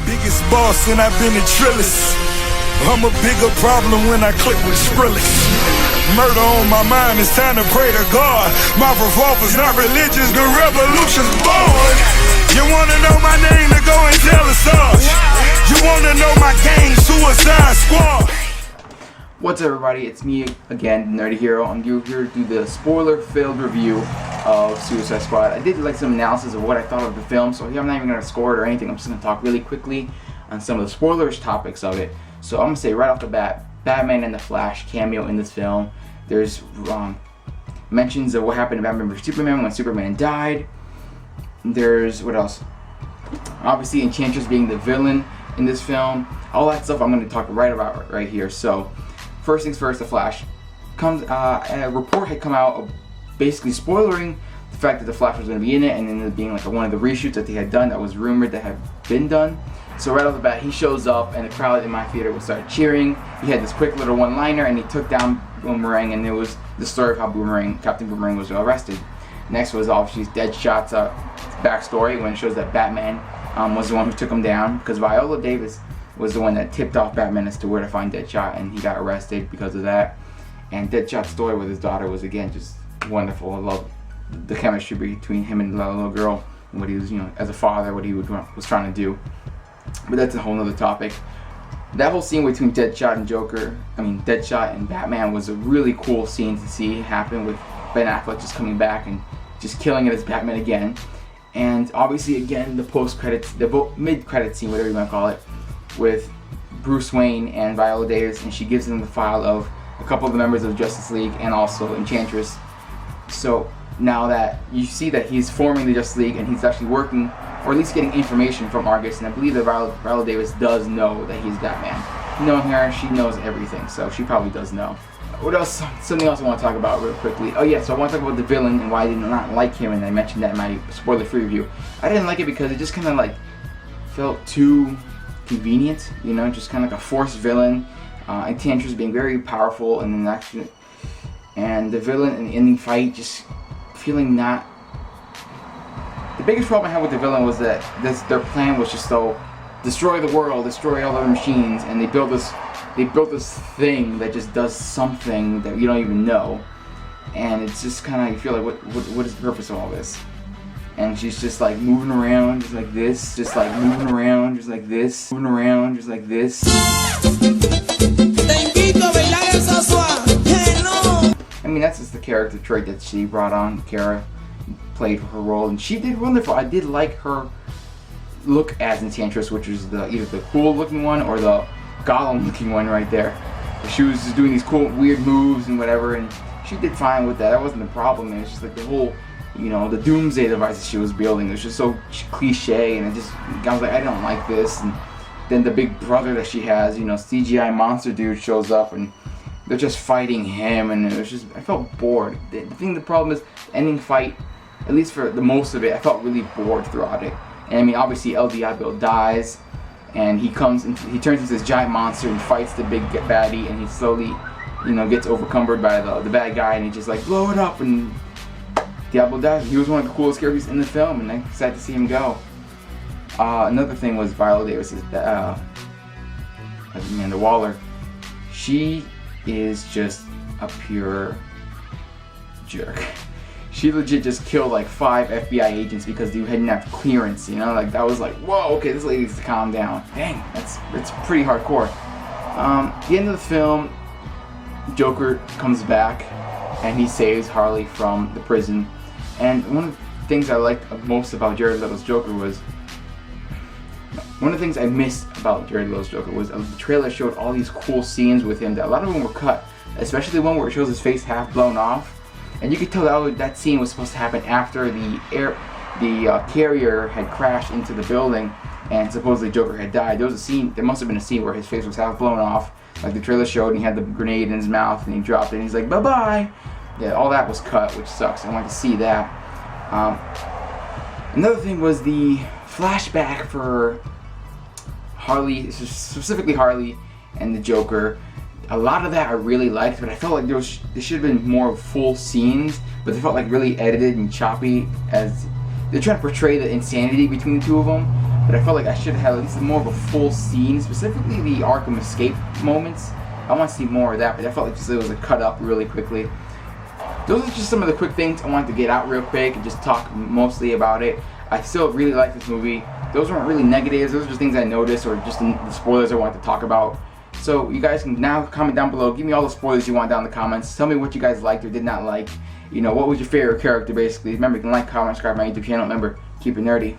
Biggest boss and I've been a trillist. I'm a bigger problem when I click with Skrillex. Murder on my mind, it's time to pray to God. My revolver's not religious, the revolution's born. You wanna know my name, to go and tell us all. You wanna know my gang, Suicide Squad. What's up, everybody? It's me again, Nerdy Hero. I'm here to do the spoiler-filled review of Suicide Squad. I did like some analysis of what I thought of the film, so here I'm not even going to score it or anything. I'm just going to talk really quickly on some of the spoilerish topics of it. So I'm going to say right off the bat, Batman and the Flash cameo in this film. There's mentions of what happened to Batman vs Superman when Superman died. There's, what else? Obviously Enchantress being the villain in this film. All that stuff I'm going to talk about right here. So first things first, the Flash comes. A report had come out of basically spoiling the fact that the Flash was going to be in it, and ended up being like one of the reshoots that they had done that was rumored to have been done. So right off the bat, he shows up, and the crowd in my theater would start cheering. He had this quick little one-liner, and he took down Boomerang, and it was the story of how Captain Boomerang was arrested. Next was obviously Deadshot's backstory, when it shows that Batman was the one who took him down, because Viola Davis was the one that tipped off Batman as to where to find Deadshot, and he got arrested because of that. And Deadshot's story with his daughter was, again, just wonderful. I love the chemistry between him and the little girl, and what he was, as a father, what he was trying to do. But that's a whole nother topic. That whole scene between Deadshot and Batman was a really cool scene to see happen, with Ben Affleck just coming back and just killing it as Batman again. And obviously, again, the mid-credits scene, whatever you want to call it, with Bruce Wayne and Viola Davis, and she gives him the file of a couple of the members of Justice League and also Enchantress. So now that you see that he's forming the Justice League, and he's actually working, or at least getting information from Argus, and I believe that Viola Davis does know that he's Batman. Knowing her, she knows everything, so she probably does know. What else? Something else I want to talk about real quickly. Oh yeah, so I want to talk about the villain and why I did not like him, and I mentioned that in my spoiler-free review. I didn't like it because it just kind of like felt too convenient, just kind of like a forced villain. Enchantress being very powerful and then actually, and the villain in the ending fight just feeling not. The biggest problem I had with the villain was that their plan was just to destroy the world, destroy all the machines, and they built this thing that just does something that you don't even know, and it's just kind of, you feel like what is the purpose of all this? And she's just like moving around just like this, just like moving around just like this, moving around just like this. I mean, that's just the character trait that she brought on. Kara played her role, and she did wonderful. I did like her look as Enchantress, which was either the cool looking one or the Gollum looking one right there. She was just doing these cool weird moves and whatever, and she did fine with that. That wasn't the problem. It was just like the whole, the doomsday devices she was building. It was just so cliche, and I was like, I don't like this. And then the big brother that she has, CGI monster dude shows up, and they're just fighting him, and it was just, I felt bored. The problem is, the ending fight, at least for the most of it, I felt really bored throughout it. And I mean, obviously El Diablo dies, and he turns into this giant monster and fights the big baddie, and he slowly, gets overcumbered by the bad guy, and he just like, blow it up, and Diablo dies. He was one of the coolest characters in the film, and I'm sad to see him go. Another thing was Viola Davis's Amanda Waller. She is just a pure jerk. She legit just killed like 5 FBI agents because they hadn't have clearance, like that was like, whoa, okay, this lady needs to calm down. Dang, that's pretty hardcore. The end of the film, Joker comes back and he saves Harley from the prison. And one of the things I liked most about Jared Leto's Joker was, one of the things I missed about Jared Leto's Joker was the trailer showed all these cool scenes with him that a lot of them were cut, especially the one where it shows his face half blown off. And you could tell that scene was supposed to happen after the carrier had crashed into the building, and supposedly Joker had died. There must have been a scene where his face was half blown off, like the trailer showed, and he had the grenade in his mouth, and he dropped it, and he's like, bye-bye. Yeah, all that was cut, which sucks. I wanted to see that. Another thing was the flashback for Harley, specifically Harley and the Joker. A lot of that I really liked, but I felt like there should have been more full scenes, but they felt like really edited and choppy, as they're trying to portray the insanity between the two of them. but I felt like I should have had at least more of a full scene, specifically the Arkham escape moments. I want to see more of that, but I felt like it was cut up really quickly. Those are just some of the quick things I wanted to get out real quick and just talk mostly about it. I still really like this movie. Those weren't really negatives, those are just things I noticed or just the spoilers I wanted to talk about. So you guys can now comment down below, give me all the spoilers you want down in the comments, tell me what you guys liked or did not like. You know, what was your favorite character basically. Remember, you can like, comment, subscribe to my YouTube channel. Remember, keep it nerdy.